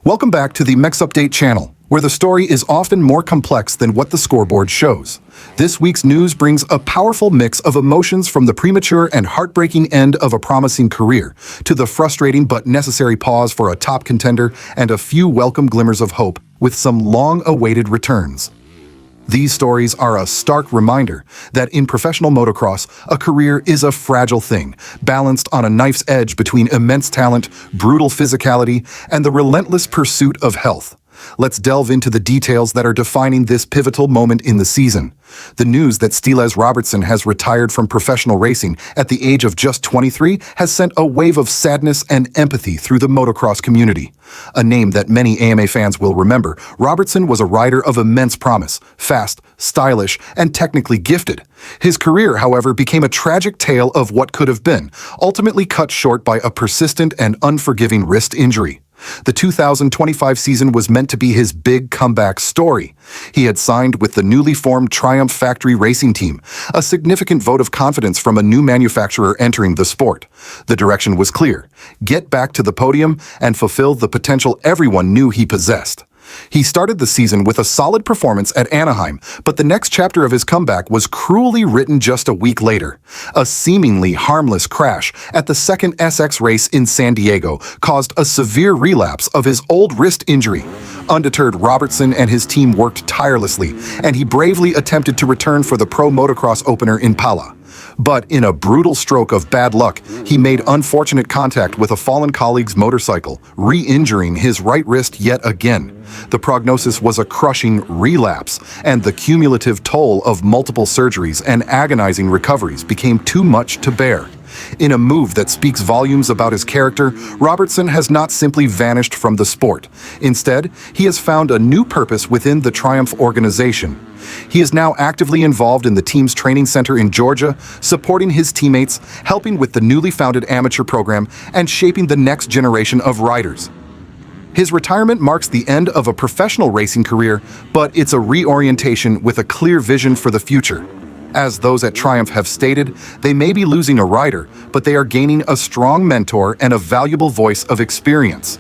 Welcome back to the Mex Update channel, where the story is often more complex than what the scoreboard shows. This week's news brings a powerful mix of emotions, from the premature and heartbreaking end of a promising career to the frustrating but necessary pause for a top contender and a few welcome glimmers of hope with some long-awaited returns. These stories are a stark reminder that in professional motocross, a career is a fragile thing, balanced on a knife's edge between immense talent, brutal physicality, and the relentless pursuit of health. Let's delve into the details that are defining this pivotal moment in the season. The news that Stilez Robertson has retired from professional racing at the age of just 23 has sent a wave of sadness and empathy through the motocross community. A name that many AMA fans will remember, Robertson was a rider of immense promise, fast, stylish, and technically gifted. His career, however, became a tragic tale of what could have been, ultimately cut short by a persistent and unforgiving wrist injury. The 2025 season was meant to be his big comeback story. He had signed with the newly formed Triumph Factory Racing Team, a significant vote of confidence from a new manufacturer entering the sport. The direction was clear: get back to the podium and fulfill the potential everyone knew he possessed. He started the season with a solid performance at Anaheim, but the next chapter of his comeback was cruelly written just a week later. A seemingly harmless crash at the second SX race in San Diego caused a severe relapse of his old wrist injury. Undeterred, Robertson and his team worked tirelessly, and he bravely attempted to return for the Pro Motocross opener in Pala. But in a brutal stroke of bad luck, he made unfortunate contact with a fallen colleague's motorcycle, re-injuring his right wrist yet again. The prognosis was a crushing relapse, and the cumulative toll of multiple surgeries and agonizing recoveries became too much to bear. In a move that speaks volumes about his character, Robertson has not simply vanished from the sport. Instead, he has found a new purpose within the Triumph organization. He is now actively involved in the team's training center in Georgia, supporting his teammates, helping with the newly founded amateur program, and shaping the next generation of riders. His retirement marks the end of a professional racing career, but it's a reorientation with a clear vision for the future. As those at Triumph have stated, they may be losing a rider, but they are gaining a strong mentor and a valuable voice of experience.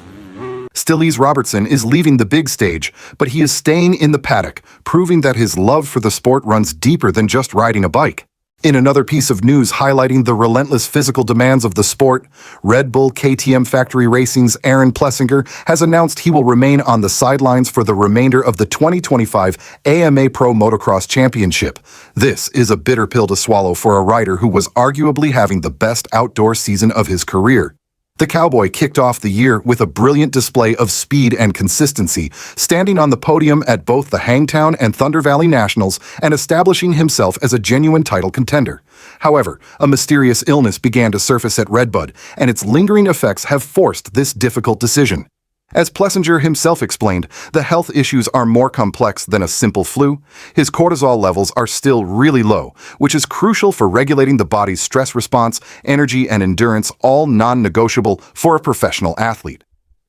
Stilez Robertson is leaving the big stage, but he is staying in the paddock, proving that his love for the sport runs deeper than just riding a bike. In another piece of news highlighting the relentless physical demands of the sport, Redbull KTM Factory Racing's Aaron Plessinger has announced he will remain on the sidelines for the remainder of the 2025 AMA Pro Motocross Championship. This is a bitter pill to swallow for a rider who was arguably having the best outdoor season of his career. The Cowboy kicked off the year with a brilliant display of speed and consistency, standing on the podium at both the Hangtown and Thunder Valley Nationals and establishing himself as a genuine title contender. However, a mysterious illness began to surface at Redbull, and its lingering effects have forced this difficult decision. As Plessinger himself explained, the health issues are more complex than a simple flu. His cortisol levels are still really low, which is crucial for regulating the body's stress response, energy, and endurance, all non-negotiable for a professional athlete.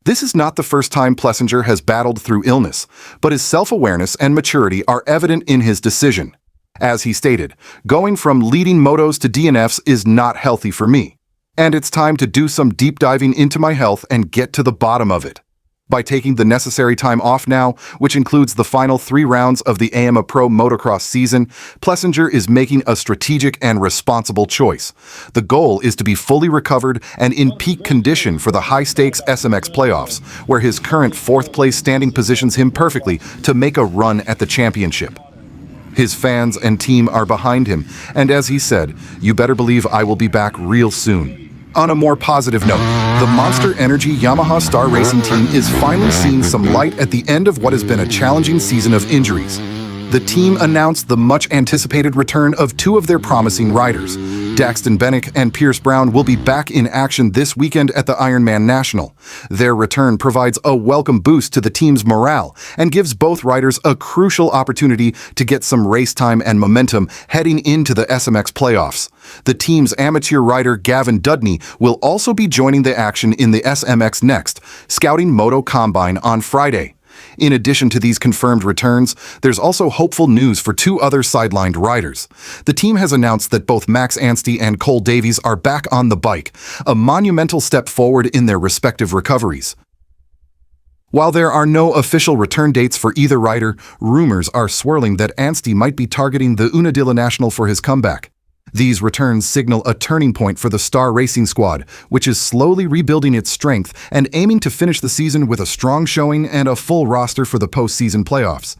This is not the first time Plessinger has battled through illness, but his self-awareness and maturity are evident in his decision. As he stated, going from leading motos to DNFs is not healthy for me, and it's time to do some deep diving into my health and get to the bottom of it. By taking the necessary time off now, which includes the final 3 rounds of the AMA Pro Motocross season, Plessinger is making a strategic and responsible choice. The goal is to be fully recovered and in peak condition for the high-stakes SMX playoffs, where his current 4th place standing positions him perfectly to make a run at the championship. His fans and team are behind him, and as he said, "You better believe I will be back real soon." On a more positive note, the Monsterenergy Yamaha Star Racing team is finally seeing some light at the end of what has been a challenging season of injuries. The team announced the much-anticipated return of 2 of their promising riders. Bennick and Pierce Brown will be back in action this weekend at the Ironman National. Their return provides a welcome boost to the team's morale and gives both riders a crucial opportunity to get some race time and momentum heading into the SMX playoffs. The team's amateur rider Gavin Dudney will also be joining the action in the SMX Next, Scouting Moto Combine on Friday. In addition to these confirmed returns, there's also hopeful news for 2 other sidelined riders. The team has announced that both Max Anstey and Cole Davies are back on the bike, a monumental step forward in their respective recoveries. While there are no official return dates for either rider, rumors are swirling that Anstie might be targeting the Unadilla National for his comeback. These returns signal a turning point for the Star Racing squad, which is slowly rebuilding its strength and aiming to finish the season with a strong showing and a full roster for the postseason playoffs.